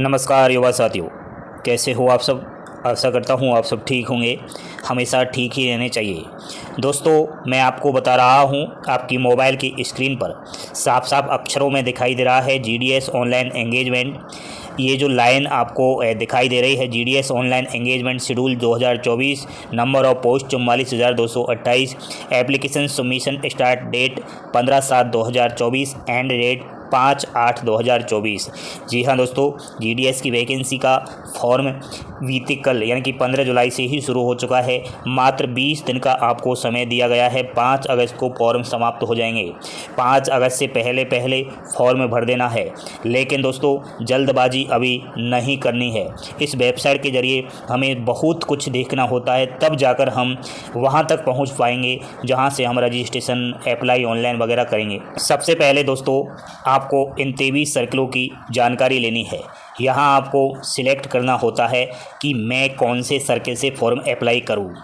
नमस्कार युवा साथियों, कैसे हो आप सब। आशा करता हूँ आप सब ठीक होंगे। हमेशा ठीक ही रहने चाहिए। दोस्तों, मैं आपको बता रहा हूँ, आपकी मोबाइल की स्क्रीन पर साफ साफ अक्षरों में दिखाई दे रहा है GDS ऑनलाइन एंगेजमेंट। ये जो लाइन आपको दिखाई दे रही है, GDS online engagement schedule 2024, number of post 44,228, application submission start date 15/7/2024, end date 5/8/2024। जी हाँ दोस्तों, GDS की वैकेंसी का फॉर्म बीते कल यानी कि 15 जुलाई से ही शुरू हो चुका है। मात्र 20 दिन का आपको समय दिया गया है। 5 अगस्त को फॉर्म समाप्त हो जाएंगे। 5 अगस्त से पहले पहले फॉर्म भर देना है। लेकिन दोस्तों, जल्दबाजी अभी नहीं करनी है। इस वेबसाइट के ज़रिए हमें बहुत कुछ देखना होता है, तब जाकर हम वहां तक पहुंच पाएंगे जहां से हम रजिस्ट्रेशन, अप्लाई ऑनलाइन वगैरह करेंगे। सबसे पहले दोस्तों, आपको इन 23 सर्कलों की जानकारी लेनी है। यहाँ आपको सिलेक्ट करना होता है कि मैं कौन से सर्कल से फॉर्म अप्लाई करूँ।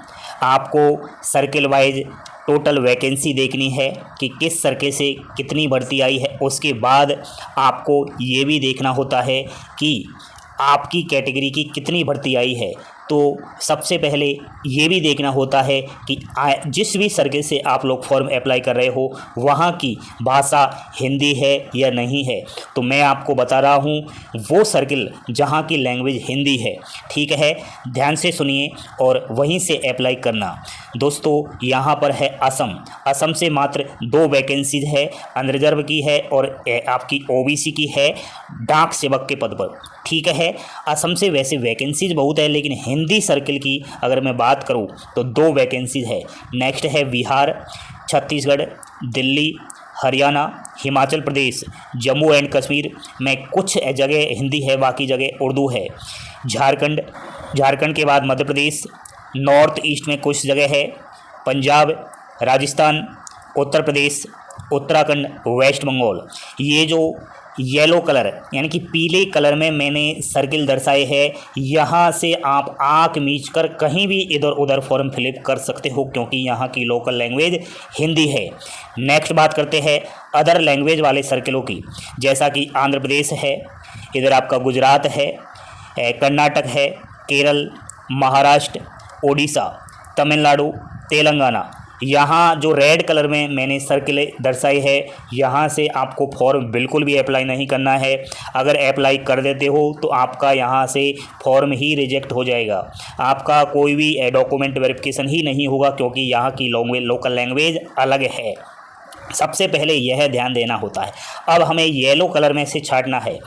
आपको सर्कल वाइज टोटल वैकेंसी देखनी है कि किस सर्कल से कितनी भर्ती आई है। उसके बाद आपको ये भी देखना होता है कि आपकी कैटेगरी की कितनी भर्ती आई है। तो सबसे पहले ये भी देखना होता है कि जिस भी सर्कल से आप लोग फॉर्म अप्लाई कर रहे हो वहाँ की भाषा हिंदी है या नहीं है। तो मैं आपको बता रहा हूँ वो सर्कल जहाँ की लैंग्वेज हिंदी है। ठीक है, ध्यान से सुनिए और वहीं से अप्लाई करना। दोस्तों, यहाँ पर है असम से मात्र 2 वैकेंसीज है, अनरिजर्व की है और आपकी OBC की है, डाक सेवक के पद पर। ठीक है, असम से वैसे वैकेंसीज बहुत है, लेकिन हिंदी सर्कल की अगर मैं बात करूं तो 2 वैकेंसीज है। नेक्स्ट है बिहार, छत्तीसगढ़, दिल्ली, हरियाणा, हिमाचल प्रदेश, जम्मू एंड कश्मीर में कुछ जगह हिंदी है, बाकी जगह उर्दू है। झारखंड के बाद मध्य प्रदेश, नॉर्थ ईस्ट में कुछ जगह है, पंजाब, राजस्थान, उत्तर प्रदेश, उत्तराखंड, वेस्ट बंगाल। ये जो येलो कलर यानी कि पीले कलर में मैंने सर्किल दर्शाए हैं, यहाँ से आप आँख मीच कर कहीं भी इधर उधर फॉर्म फिलअप कर सकते हो, क्योंकि यहाँ की लोकल लैंग्वेज हिंदी है। नेक्स्ट बात करते हैं अदर लैंग्वेज वाले सर्किलों की, जैसा कि आंध्र प्रदेश है, इधर आपका गुजरात है, कर्नाटक है, केरल, महाराष्ट्र, उड़ीसा, तमिलनाडु, तेलंगाना। यहाँ जो रेड कलर में मैंने सर्किल दर्शाई है, यहाँ से आपको फॉर्म बिल्कुल भी अप्लाई नहीं करना है। अगर अप्लाई कर देते हो तो आपका यहाँ से फॉर्म ही रिजेक्ट हो जाएगा। आपका कोई भी डॉक्यूमेंट वेरिफिकेशन ही नहीं होगा, क्योंकि यहाँ की लोकल लैंग्वेज अलग है। सबसे पहले यह ध्यान देना होता है। अब हमें येलो कलर में से छांटना है।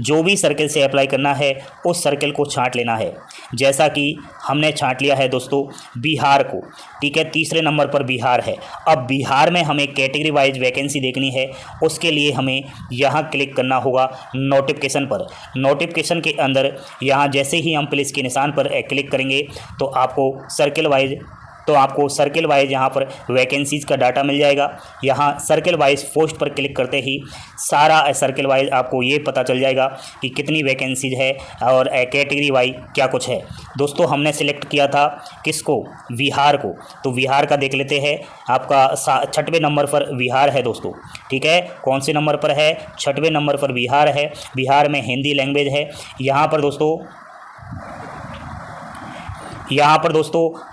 जो भी सर्कल से अप्लाई करना है उस सर्कल को छांट लेना है। जैसा कि हमने छांट लिया है दोस्तों बिहार को। ठीक है, तीसरे नंबर पर बिहार है। अब बिहार में हमें कैटेगरी वाइज वैकेंसी देखनी है। उसके लिए हमें यहाँ क्लिक करना होगा नोटिफिकेशन पर। नोटिफिकेशन के अंदर यहाँ जैसे ही हम प्लस के निशान पर क्लिक करेंगे तो आपको सर्कल वाइज यहाँ पर वैकेंसीज का डाटा मिल जाएगा। यहाँ सर्कल वाइज पोस्ट पर क्लिक करते ही सारा सर्कल वाइज आपको ये पता चल जाएगा कि कितनी वैकेंसीज है और कैटेगरी वाइज क्या कुछ है। दोस्तों, हमने सिलेक्ट किया था किसको? बिहार को। तो बिहार का देख लेते हैं। आपका 6वें नंबर पर बिहार है दोस्तों। ठीक है, कौन से नंबर पर है? 6वें नंबर पर बिहार है। बिहार में हिंदी लैंग्वेज है। यहाँ पर दोस्तों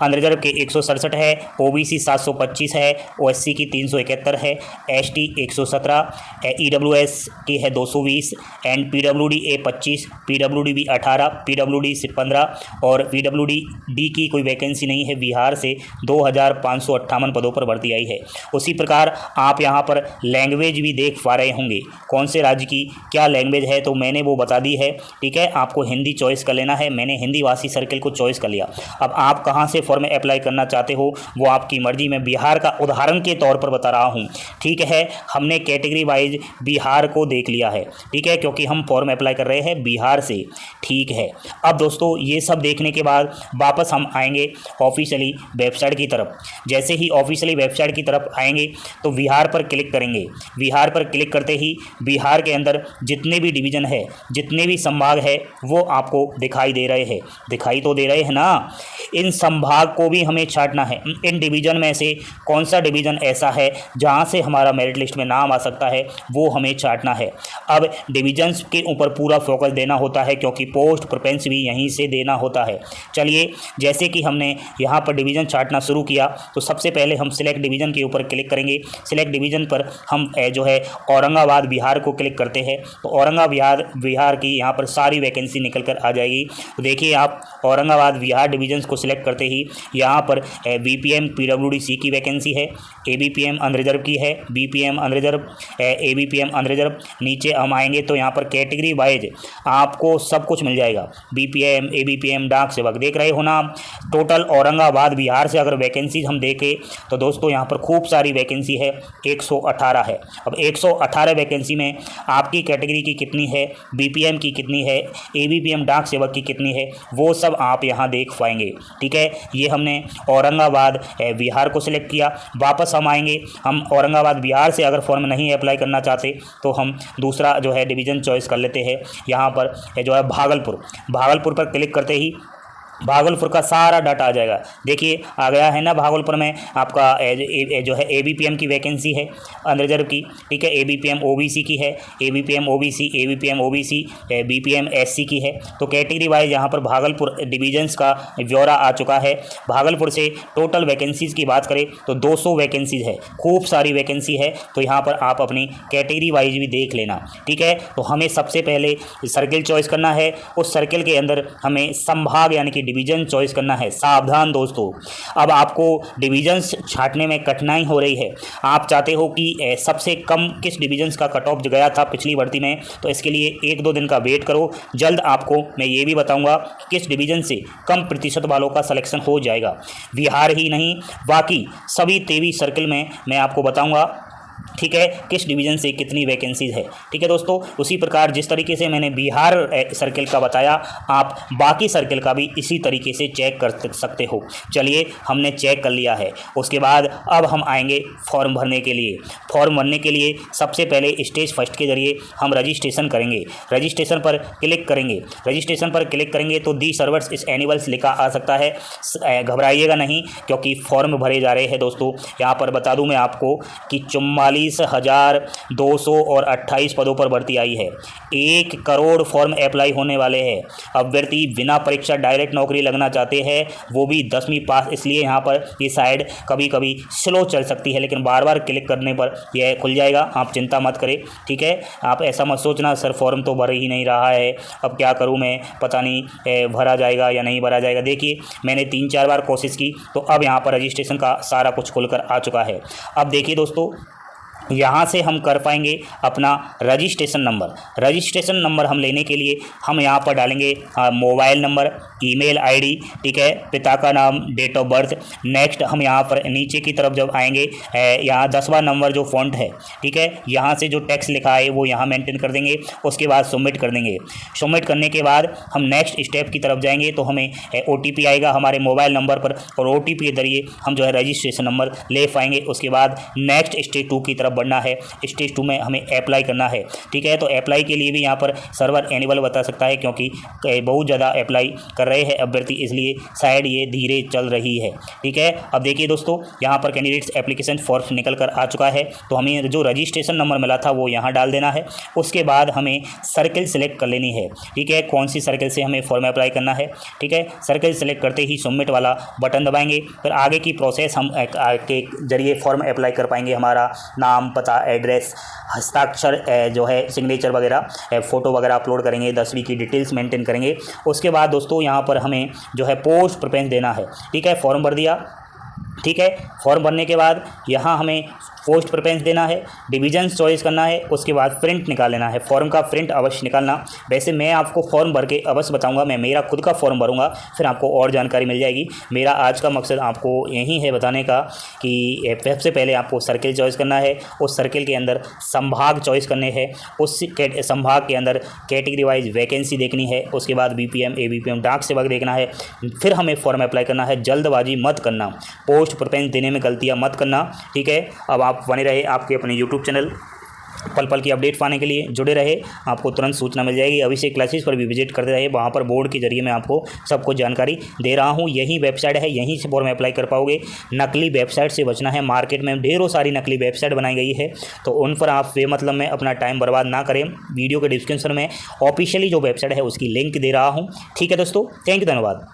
अनरिजर्व के 167 है, OBC 725 है, OSC की 371 है, ST 117, EWS की है 220 and PWD A 25, PWD 18, PWD 15 और PWD की कोई वैकेंसी नहीं है। बिहार से 2558 पदों पर भर्ती आई है। उसी प्रकार आप यहाँ पर लैंग्वेज भी देख पा रहे होंगे, कौन से राज्य की क्या लैंग्वेज है, तो मैंने वो बता दी है। ठीक है, आपको हिंदी चॉइस कर लेना है। मैंने हिंदी भाषी सर्कल को चॉइस कर लिया। अब आप कहां से फॉर्म अप्लाई करना चाहते हो वो आपकी मर्जी। मैं बिहार का उदाहरण के तौर पर बता रहा हूं। ठीक है, हमने कैटेगरी वाइज बिहार को देख लिया है। ठीक है, क्योंकि हम फॉर्म अप्लाई कर रहे हैं बिहार से। ठीक है, अब दोस्तों ये सब देखने के बाद वापस हम आएंगे ऑफिशियली वेबसाइट की तरफ। जैसे ही ऑफिशियली वेबसाइट की तरफ आएंगे तो बिहार पर क्लिक करेंगे। बिहार पर क्लिक करते ही बिहार के अंदर जितने भी डिवीज़न है, जितने भी संभाग है, वो आपको दिखाई दे रहे हैं। दिखाई तो दे रहे हैं ना। इन संभाग को भी हमें छांटना है। इन डिवीज़न में से कौन सा डिवीज़न ऐसा है जहाँ से हमारा मेरिट लिस्ट में नाम आ सकता है, वो हमें छांटना है। अब डिवीजन्स के ऊपर पूरा फोकस देना होता है क्योंकि पोस्ट प्रेफरेंस भी यहीं से देना होता है। चलिए, जैसे कि हमने यहाँ पर डिवीज़न छांटना शुरू किया तो सबसे पहले हम सिलेक्ट डिवीज़न के ऊपर क्लिक करेंगे। सिलेक्ट डिवीज़न पर हम जो है औरंगाबाद बिहार को क्लिक करते हैं तो औरंगाबाद बिहार की यहाँ पर सारी वैकेंसी निकल कर आ जाएगी। तो देखिए, आप औरंगाबाद बिहार डिवीजन्स को सिलेक्ट करते ही यहाँ पर बीपीएम पीडब्ल्यूडी की वैकेंसी है, एबीपीएम अनरिजर्व की है, बीपीएम अनरिजर्व, एबीपीएम अनरिजर्व। नीचे हम आएंगे तो यहाँ पर कैटेगरी वाइज आपको सब कुछ मिल जाएगा। बीपीएम, एबीपीएम, डाक सेवक, देख रहे हो ना। टोटल औरंगाबाद बिहार से अगर वैकेंसीज हम देखें तो दोस्तों यहाँ पर खूब सारी वैकेंसी है, 118 है। अब 118 वैकेंसी में आपकी कैटेगरी की कितनी है, बीपीएम की कितनी है, एबीपीएम डाक सेवक की कितनी है, वो सब आप यहाँ देख पाएंगे। ठीक है, ये हमने औरंगाबाद बिहार को सिलेक्ट किया। वापस हम आएंगे, हम औरंगाबाद बिहार से अगर फॉर्म नहीं अप्लाई करना चाहते तो हम दूसरा जो है डिवीज़न चॉइस कर लेते हैं। यहाँ पर जो है भागलपुर पर क्लिक करते ही भागलपुर का सारा डाटा आ जाएगा। देखिए, आ गया है ना। भागलपुर में आपका जो है एबीपीएम की वैकेंसी है अनरिजर्व की। ठीक है, एबीपीएम ओबीसी की है, ABPM OBC, ABPM OBC, BPM SC की है। तो कैटेगरी वाइज यहाँ पर भागलपुर डिवीजन्स का ब्यौरा आ चुका है। भागलपुर से टोटल वैकेंसीज़ की बात करें तो 200 वैकेंसीज़ है, खूब सारी वैकेंसी है। तो यहाँ पर आप अपनी कैटेगरी वाइज भी देख लेना। ठीक है, तो हमें सबसे पहले सर्किल चॉइस करना है। उस सर्किल के अंदर हमें संभाग यानी कि डिवीजन चॉइस करना है। सावधान दोस्तों, अब आपको डिवीजन्स छांटने में कठिनाई हो रही है। आप चाहते हो कि सबसे कम किस डिवीजन्स का कट ऑफ गया था पिछली भर्ती में, तो इसके लिए 1-2 दिन का वेट करो। जल्द आपको मैं ये भी बताऊंगा कि किस डिवीजन से कम प्रतिशत वालों का सिलेक्शन हो जाएगा। बिहार ही नहीं, बाकी सभी 23 सर्किल में मैं आपको बताऊंगा। ठीक है, किस डिवीज़न से कितनी वैकेंसीज है। ठीक है दोस्तों, उसी प्रकार जिस तरीके से मैंने बिहार सर्किल का बताया, आप बाकी सर्किल का भी इसी तरीके से चेक कर सकते हो। चलिए, हमने चेक कर लिया है। उसके बाद अब हम आएंगे फॉर्म भरने के लिए। फॉर्म भरने के लिए सबसे पहले स्टेज फर्स्ट के जरिए हम रजिस्ट्रेशन करेंगे। रजिस्ट्रेशन पर क्लिक करेंगे। रजिस्ट्रेशन पर क्लिक करेंगे तो दी सर्वर्स इस एनिवल्स लिखा आ सकता है। घबराइएगा नहीं, क्योंकि फॉर्म भरे जा रहे हैं दोस्तों। यहाँ पर बता दूँ मैं आपको कि 44,228 पदों पर भर्ती आई है। 1 करोड़ फॉर्म अप्लाई होने वाले हैं। अभ्यर्थी बिना परीक्षा डायरेक्ट नौकरी लगना चाहते हैं, वो भी 10वीं पास। इसलिए यहाँ पर ये साइड कभी कभी स्लो चल सकती है, लेकिन बार बार क्लिक करने पर यह खुल जाएगा। आप चिंता मत करें। ठीक है, आप ऐसा मत सोचना सर फॉर्म तो भर ही नहीं रहा है, अब क्या करूँ मैं, पता नहीं भरा जाएगा या नहीं भरा जाएगा। देखिए, मैंने 3-4 बार कोशिश की तो अब यहाँ पर रजिस्ट्रेशन का सारा कुछ खुलकर आ चुका है। अब देखिए दोस्तों, यहाँ से हम कर पाएंगे अपना रजिस्ट्रेशन नंबर। रजिस्ट्रेशन नंबर हम लेने के लिए हम यहाँ पर डालेंगे मोबाइल नंबर, ईमेल आईडी, ठीक है, पिता का नाम, डेट ऑफ बर्थ। नेक्स्ट हम यहाँ पर नीचे की तरफ जब आएंगे, यहाँ 10वां नंबर जो फॉन्ट है, ठीक है, यहाँ से जो टेक्स्ट लिखा है वो यहाँ मेंटेन कर देंगे। उसके बाद सबमिट कर देंगे। सबमिट करने के बाद हम नेक्स्ट स्टेप की तरफ जाएंगे तो हमें OTP आएगा हमारे मोबाइल नंबर पर, और OTP के जरिए हम जो है रजिस्ट्रेशन नंबर ले पाएंगे। उसके बाद नेक्स्ट स्टेज 2 की तरफ बढ़ना है। स्टेज 2 में हमें अप्लाई करना है। ठीक है, तो अप्लाई के लिए भी यहाँ पर सर्वर एनेबल बता सकता है, क्योंकि बहुत ज़्यादा अप्लाई कर रहे हैं अभ्यर्थी, इसलिए शायद ये धीरे चल रही है। ठीक है, अब देखिए दोस्तों, यहाँ पर कैंडिडेट्स एप्लीकेशन फॉर्म निकल कर आ चुका है। तो हमें जो रजिस्ट्रेशन नंबर मिला था वो यहाँ डाल देना है। उसके बाद हमें सर्किल सेलेक्ट कर लेनी है। ठीक है, कौन सी सर्किल से हमें फॉर्म अप्लाई करना है। ठीक है, सर्किल सेलेक्ट करते ही सबमिट वाला बटन दबाएंगे। फिर आगे की प्रोसेस हम के जरिए फॉर्म अप्लाई कर पाएंगे। हमारा नाम, पता, एड्रेस, हस्ताक्षर जो है, सिग्नेचर वगैरह, फ़ोटो वगैरह अपलोड करेंगे, 10वीं की डिटेल्स मेंटेन करेंगे। उसके बाद दोस्तों यहाँ पर हमें जो है पोस्ट प्रेफरेंस देना है। ठीक है, फॉर्म भर दिया। ठीक है, फॉर्म भरने के बाद यहाँ हमें पोस्ट प्रेफरेंस देना है, डिवीजन चॉइस करना है। उसके बाद प्रिंट निकाल लेना है। फॉर्म का प्रिंट अवश्य निकालना। वैसे मैं आपको फॉर्म भर के अवश्य बताऊंगा, मैं मेरा खुद का फॉर्म भरूंगा, फिर आपको और जानकारी मिल जाएगी। मेरा आज का मकसद आपको यही है बताने का कि सबसे पहले आपको सर्किल चॉइस करना है। उस सर्किल के अंदर संभाग चॉइस करने हैं। उस संभाग के अंदर कैटेगरी वाइज वैकेंसी देखनी है। उसके बाद BPM, ABPM, डाक सेवक देखना है। फिर हमें फॉर्म अप्लाई करना है। जल्दबाजी मत करना, पोस्ट प्रेफरेंस देने में गलतियाँ मत करना। ठीक है, अब आप बने रहे आपके अपने YouTube चैनल पल पल की अपडेट पाने के लिए जुड़े रहे, आपको तुरंत सूचना मिल जाएगी। अभिषेक क्लासेस पर भी विजिट करते रहे, वहाँ पर बोर्ड के जरिए मैं आपको सब कुछ जानकारी दे रहा हूँ। यही वेबसाइट है, यहीं से फॉर्म अप्लाई कर पाओगे। नकली वेबसाइट से बचना है। मार्केट में ढेरों सारी नकली वेबसाइट बनाई गई है, तो उन पर आप बेमतलब में अपना टाइम बर्बाद ना करें। वीडियो के डिस्क्रिप्शन में ऑफिशियली जो वेबसाइट है उसकी लिंक दे रहा हूँ। ठीक है दोस्तों, थैंक यू, धन्यवाद।